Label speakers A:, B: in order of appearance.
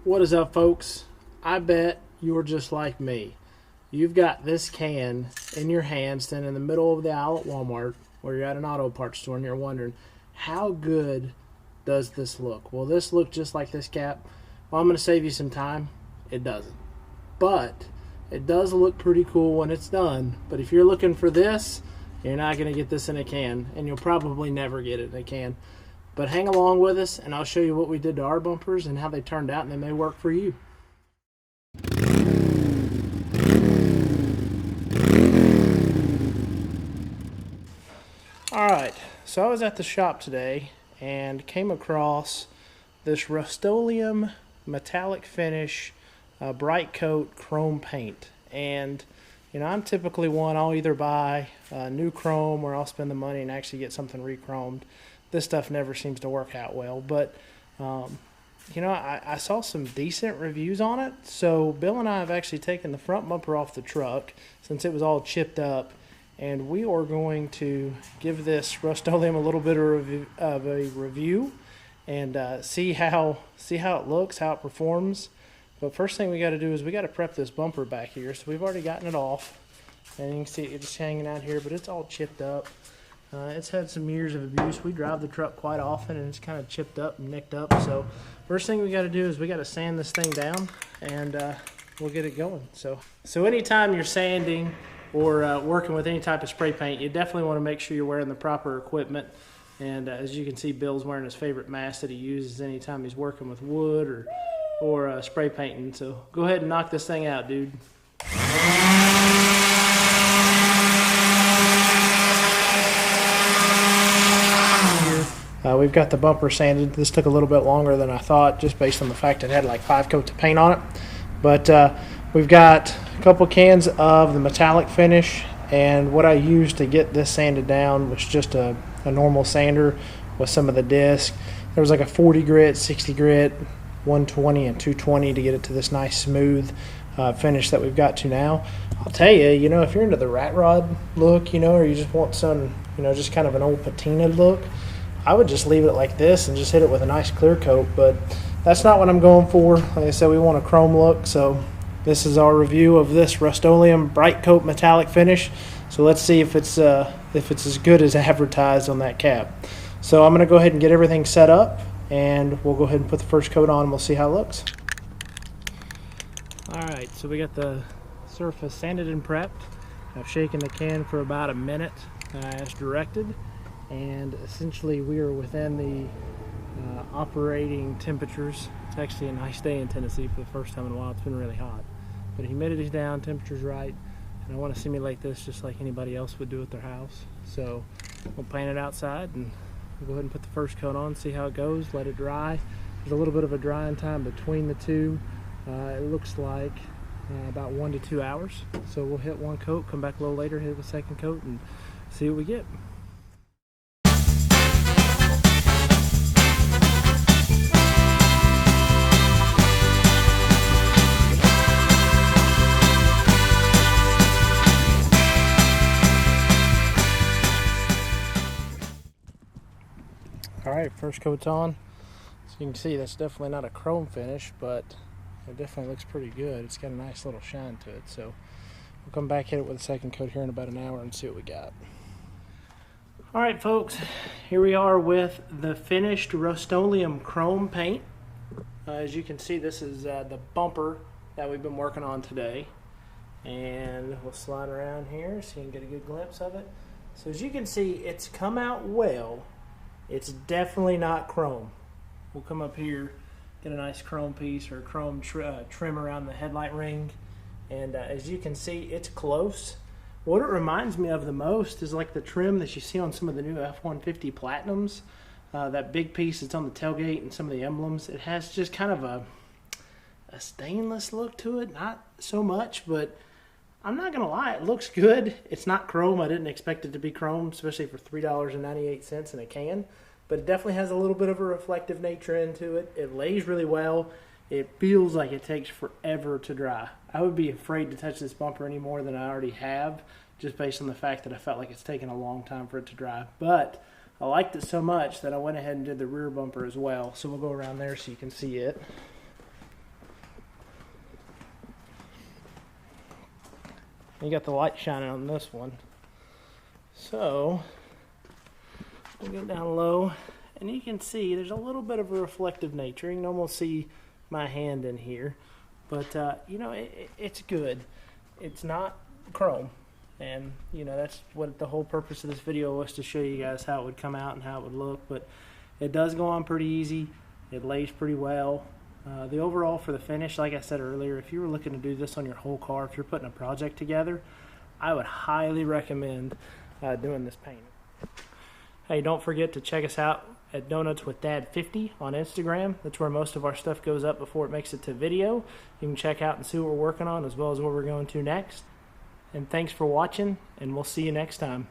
A: What is up, folks? I bet you're just like me. You've got this can in your hand standing in the middle of the aisle at Walmart or you're at an auto parts store and you're wondering, how good does this look? Will this look just like this cap? Well, I'm going to save you some time. It doesn't. But it does look pretty cool when it's done. But if you're looking for this, you're not going to get this in a can, and you'll probably never get it in a can. But hang along with us, and I'll show you what we did to our bumpers and how they turned out, and they may work for you. Alright, so I was at the shop today and came across this Rust-Oleum metallic finish bright coat chrome paint. And you know, I'm typically one, I'll either buy new chrome or I'll spend the money and actually get something re-chromed. This stuff never seems to work out well, but you know, I saw some decent reviews on it. So Bill and I have actually taken the front bumper off the truck since it was all chipped up, and we are going to give this Rust-Oleum a little bit of a review and see how it looks, how it performs. But first thing we got to do is we got to prep this bumper back here. So we've already gotten it off, and you can see it's just hanging out here, but it's all chipped up. It's had some years of abuse. We drive the truck quite often, and it's kind of chipped up and nicked up. So first thing we got to do is we got to sand this thing down, and we'll get it going. So anytime you're sanding or working with any type of spray paint, you definitely want to make sure you're wearing the proper equipment. And as you can see, Bill's wearing his favorite mask that he uses anytime he's working with wood or spray painting. So go ahead and knock this thing out, dude. We've got the bumper sanded. This took a little bit longer than I thought, just based on the fact it had like 5 coats of paint on it. But we've got a couple cans of the metallic finish, and what I used to get this sanded down was just a normal sander with some of the disc. There was like a 40 grit, 60 grit, 120, and 220 to get it to this nice smooth finish that we've got to now. I'll tell you, you know, if you're into the rat rod look, you know, or you just want some, you know, just kind of an old patina look, I would just leave it like this and just hit it with a nice clear coat. But that's not what I'm going for. Like I said, we want a chrome look, so this is our review of this Rust-Oleum bright coat metallic finish. So let's see if it's as good as advertised on that cap. So I'm going to go ahead and get everything set up, and we'll go ahead and put the first coat on, and we'll see how it looks. Alright, so we got the surface sanded and prepped. I've shaken the can for about a minute as directed, and essentially we are within the operating temperatures. It's actually a nice day in Tennessee for the first time in a while. It's been really hot, but humidity's down, temperature's right, and I want to simulate this just like anybody else would do at their house. So we'll paint it outside, and we'll go ahead and put the first coat on, see how it goes, let it dry. There's a little bit of a drying time between the two. It looks like about 1 to 2 hours. So we'll hit one coat, come back a little later, hit the second coat, and see what we get. Alright, first coat's on. So you can see that's definitely not a chrome finish, but it definitely looks pretty good. It's got a nice little shine to it. So we'll come back, hit it with a second coat here in about an hour and see what we got. Alright folks, here we are with the finished Rust-Oleum chrome paint. As you can see, this is the bumper that we've been working on today. And we'll slide around here so you can get a good glimpse of it. So as you can see, it's come out well. It's definitely not chrome. We'll come up here, get a nice chrome piece or a chrome trim around the headlight ring, and as you can see, it's close. What it reminds me of the most is like the trim that you see on some of the new F-150 Platinums. That big piece that's on the tailgate and some of the emblems. It has just kind of a stainless look to it. Not so much, but I'm not gonna lie, it looks good. It's not chrome. I didn't expect it to be chrome, especially for $3.98 in a can. But it definitely has a little bit of a reflective nature into it. It lays really well. It feels like it takes forever to dry. I would be afraid to touch this bumper any more than I already have, just based on the fact that I felt like it's taken a long time for it to dry. But I liked it so much that I went ahead and did the rear bumper as well. So we'll go around there so you can see it. You got the light shining on this one. So we'll get down low, and you can see there's a little bit of a reflective nature. You can almost see my hand in here, but you know, it's good. It's not chrome, and you know, that's what the whole purpose of this video was, to show you guys how it would come out and how it would look. But it does go on pretty easy. It lays pretty well. The overall for the finish, like I said earlier, if you were looking to do this on your whole car, if you're putting a project together, I would highly recommend doing this paint. Hey, don't forget to check us out at Donuts with Dad 50 on Instagram. That's where most of our stuff goes up before it makes it to video. You can check out and see what we're working on, as well as what we're going to next. And thanks for watching, and we'll see you next time.